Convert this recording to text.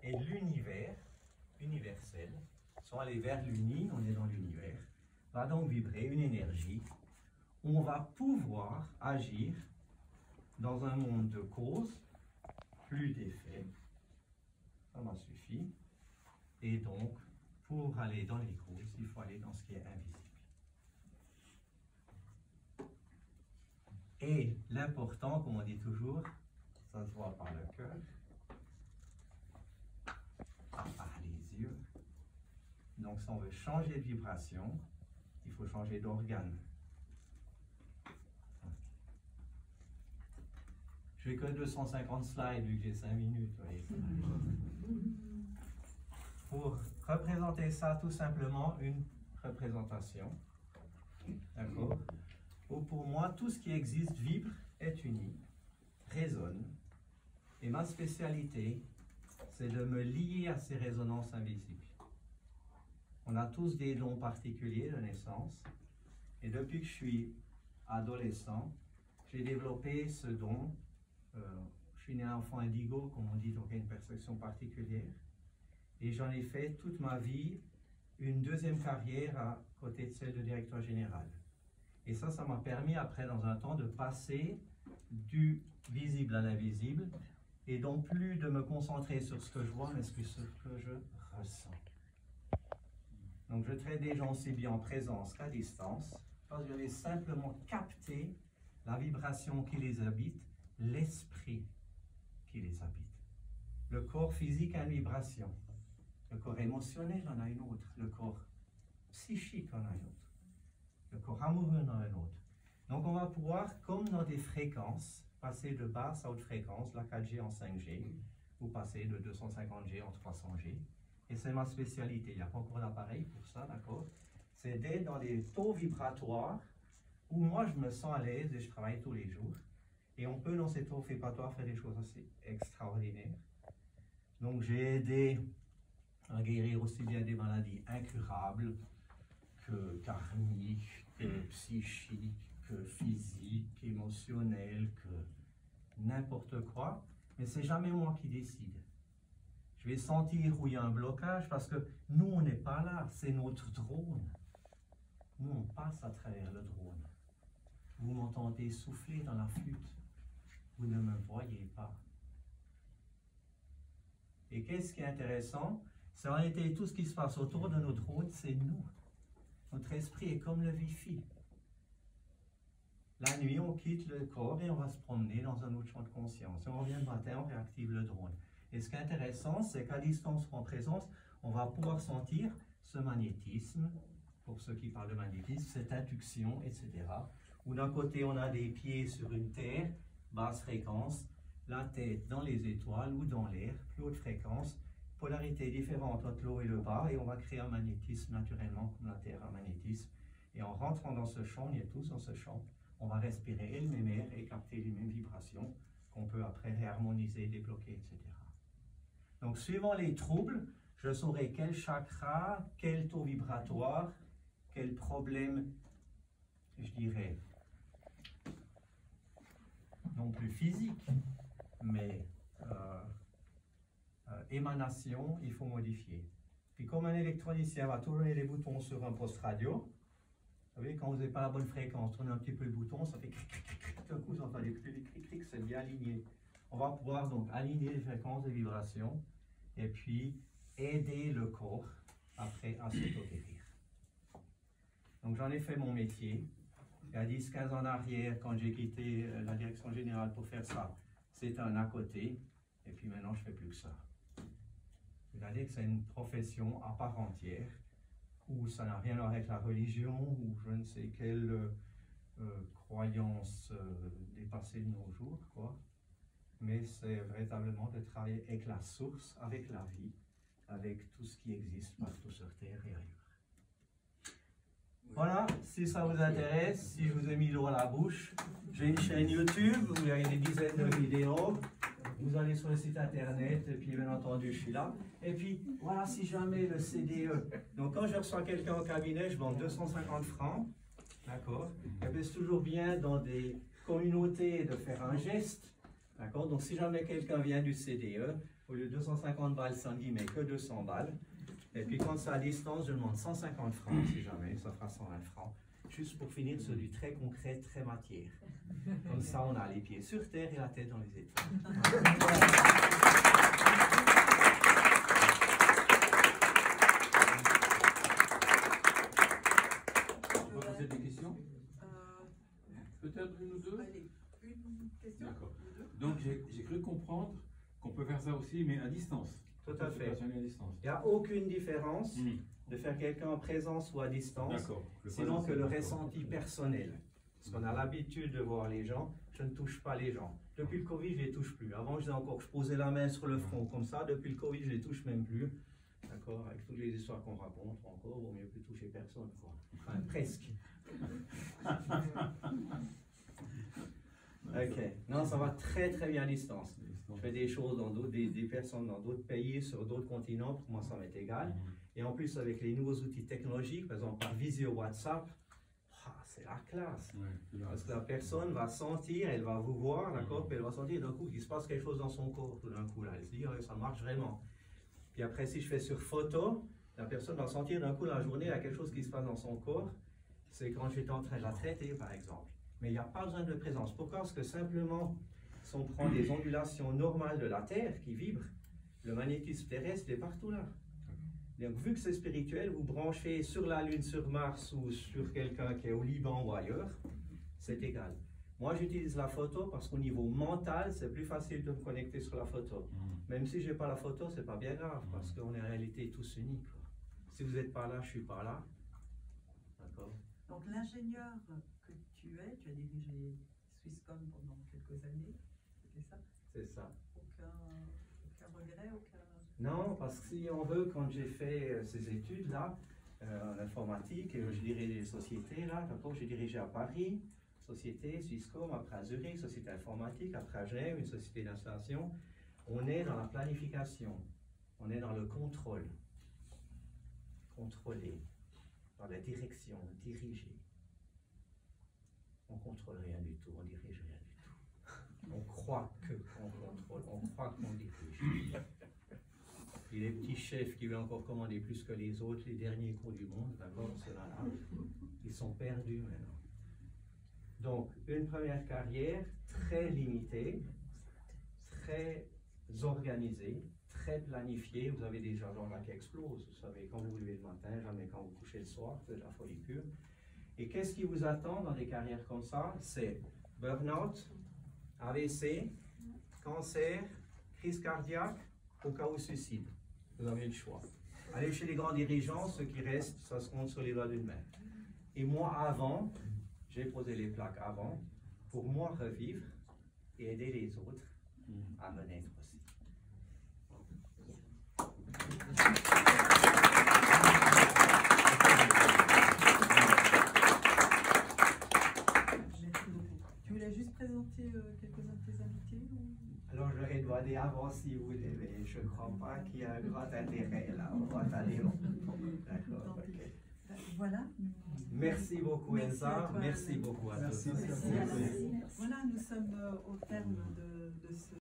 et l'univers universel, sont allés vers l'uni, on est dans l'univers, va donc vibrer une énergie où on va pouvoir agir dans un monde de causes, plus d'effets, ça m'en suffit, et donc pour aller dans les causes, il faut aller dans ce qui est invisible. Et l'important, comme on dit toujours, ça se voit par le cœur, par les yeux. Donc si on veut changer de vibration, il faut changer d'organe. Je n'ai que 250 slides vu que j'ai 5 minutes. Voyez. Pour représenter ça, tout simplement une représentation. D'accord? Où pour moi, tout ce qui existe vibre, est uni, résonne. Et ma spécialité, c'est de me lier à ces résonances invisibles. On a tous des dons particuliers de naissance. Et depuis que je suis adolescent, j'ai développé ce don. Je suis né enfant indigo, comme on dit, donc il y a une perception particulière. Et j'en ai fait toute ma vie une deuxième carrière à côté de celle de directeur général. Et ça m'a permis après, dans un temps, de passer du visible à l'invisible et donc plus de me concentrer sur ce que je vois, mais sur ce que je ressens. Donc je traite des gens aussi bien en présence qu'à distance, parce que je vais simplement capter la vibration qui les habite, l'esprit qui les habite. Le corps physique a une vibration. Le corps émotionnel en a une autre. Le corps psychique en a une autre. Le corps amoureux en a une autre. Donc on va pouvoir, comme dans des fréquences, passer de basse à haute fréquence, la 4G en 5G, ou passer de 250G en 300G. Et c'est ma spécialité. Il n'y a pas encore d'appareil pour ça, d'accord? C'est d'être dans des taux vibratoires où moi je me sens à l'aise et je travaille tous les jours. Et on peut dans ces taux vibratoires faire des choses assez extraordinaires. Donc j'ai aidé à guérir aussi bien des maladies incurables que karmiques, que psychiques, que physiques, émotionnelles, que n'importe quoi. Mais c'est jamais moi qui décide. Je vais sentir où il y a un blocage parce que nous, on n'est pas là, c'est notre drone. Nous, on passe à travers le drone. Vous m'entendez souffler dans la flûte. Vous ne me voyez pas. Et qu'est-ce qui est intéressant? C'est en réalité tout ce qui se passe autour de nos drones, c'est nous. Notre esprit est comme le Wi-Fi. La nuit, on quitte le corps et on va se promener dans un autre champ de conscience. Et on revient le matin, on réactive le drone. Et ce qui est intéressant, c'est qu'à distance ou en présence, on va pouvoir sentir ce magnétisme, pour ceux qui parlent de magnétisme, cette induction, etc. Où d'un côté, on a des pieds sur une terre, basse fréquence, la tête dans les étoiles ou dans l'air, plus haute fréquence, polarité différente entre l'eau et le bas, et on va créer un magnétisme naturellement, comme la Terre a un magnétisme. Et en rentrant dans ce champ, on est tous dans ce champ, on va respirer le même air et capter les mêmes vibrations qu'on peut après réharmoniser, débloquer, etc. Donc, suivant les troubles, je saurai quel chakra, quel taux vibratoire, quel problème, je dirais, non plus physique, mais émanation, il faut modifier. Puis comme un électronicien va tourner les boutons sur un poste radio, vous savez, quand vous n'avez pas la bonne fréquence, tournez un petit peu le bouton, ça fait cric, cric, cric, cric, tout d'un coup, vous entendez plus les cric, cric, c'est bien aligné. On va pouvoir donc aligner les fréquences des vibrations et puis aider le corps après à s'auto-guérir. Donc j'en ai fait mon métier. Il y a 10-15 ans en arrière, quand j'ai quitté la direction générale pour faire ça, c'était un à côté. Et puis maintenant, je ne fais plus que ça. C'est-à-dire que c'est une profession à part entière, où ça n'a rien à voir avec la religion, ou je ne sais quelle croyance dépassée de nos jours, quoi. Mais c'est véritablement de travailler avec la source, avec la vie, avec tout ce qui existe partout sur Terre et ailleurs. Voilà, si ça vous intéresse, si je vous ai mis l'eau à la bouche, j'ai une chaîne YouTube où il y a des dizaines de vidéos. Vous allez sur le site internet, et puis bien entendu, je suis là. Et puis, voilà, si jamais le CDE. Donc, quand je reçois quelqu'un au cabinet, je vends 250 francs. D'accord? Et bien, c'est toujours bien dans des communautés de faire un geste D'accord? Donc si jamais quelqu'un vient du CDE, au lieu de 250 balles, sans guillemets, que 200 balles. Et puis quand c'est à distance, je demande 150 francs, si jamais, ça fera 120 francs. Juste pour finir sur du très concret, très matière. Comme ça, on a les pieds sur terre et la tête dans les étoiles. On peut poser des questions? Peut-être une ou deux? Allez, une question. D'accord. Donc j'ai cru comprendre qu'on peut faire ça aussi, mais à distance. Tout à fait. À distance. Il n'y a aucune différence de faire quelqu'un en présence ou à distance, sinon que le ressenti personnel. Parce qu'on a l'habitude de voir les gens, je ne touche pas les gens. Depuis le Covid, je ne les touche plus. Avant, je posais la main sur le front comme ça. Depuis le Covid, je ne les touche même plus. D'accord? Avec toutes les histoires qu'on raconte, encore, il vaut mieux plus toucher personne, quoi. Enfin, presque. Ok. Non, ça va très très bien à distance. Je fais des choses dans d'autres, des personnes dans d'autres pays, sur d'autres continents, pour moi ça m'est égal. Et en plus avec les nouveaux outils technologiques, par exemple par visio WhatsApp, c'est la classe. Parce que la personne va sentir, elle va vous voir, d'accord, puis elle va sentir d'un coup qu'il se passe quelque chose dans son corps, tout d'un coup là, elle se dit, oh, ça marche vraiment. Puis après si je fais sur photo, la personne va sentir d'un coup dans la journée, il y a quelque chose qui se passe dans son corps. C'est quand j'étais en train de la traiter par exemple. Mais il n'y a pas besoin de présence. Pourquoi? Parce que simplement, si on prend des ondulations normales de la Terre qui vibrent, le magnétisme terrestre est partout là. Donc, vu que c'est spirituel, vous branchez sur la Lune, sur Mars ou sur quelqu'un qui est au Liban ou ailleurs, c'est égal. Moi, j'utilise la photo parce qu'au niveau mental, c'est plus facile de me connecter sur la photo. Même si je n'ai pas la photo, c'est pas bien grave parce qu'on est en réalité tous unis, quoi. Si vous n'êtes pas là, je ne suis pas là. D'accord? Donc, l'ingénieur que tu as dirigé Swisscom pendant quelques années, c'était ça? C'est ça. Aucun regret, aucun... Non, parce que si on veut, quand j'ai fait ces études-là, en informatique, je dirigeais des sociétés, là, d'abord j'ai dirigé à Paris, société Swisscom, après à Zurich, société informatique, après à Genève, une société d'installation. On est dans la planification, on est dans le contrôle, contrôler, dans la direction, diriger. On ne contrôle rien du tout, on dirige rien du tout. On croit qu'on contrôle, on croit qu'on dirige. Et les petits chefs qui veulent encore commander plus que les autres, les derniers cons du monde, d'abord, ceux-là, ils sont perdus maintenant. Donc, une première carrière très limitée, très organisée, très planifiée. Vous avez des gens là qui explosent, vous savez, quand vous vous levez le matin, jamais quand vous couchez le soir, c'est de la folie pure. Et qu'est-ce qui vous attend dans des carrières comme ça? C'est burn-out, AVC, cancer, crise cardiaque, au cas où suicide. Vous avez le choix. Allez chez les grands dirigeants, ceux qui restent, ça se compte sur les doigts d'une main. Et moi, avant, j'ai posé les plaques avant, pour moi revivre et aider les autres à me naître aussi. Merci beaucoup. Tu voulais juste présenter quelques-uns de tes invités ou... Alors, je l'aurais demandé avant si vous voulez, mais je ne crois pas qu'il y a un grand intérêt là. On va aller long. D'accord, ok. Voilà. Merci beaucoup, Merci Elsa. toi, Merci beaucoup à tous. Voilà, nous sommes au terme de ce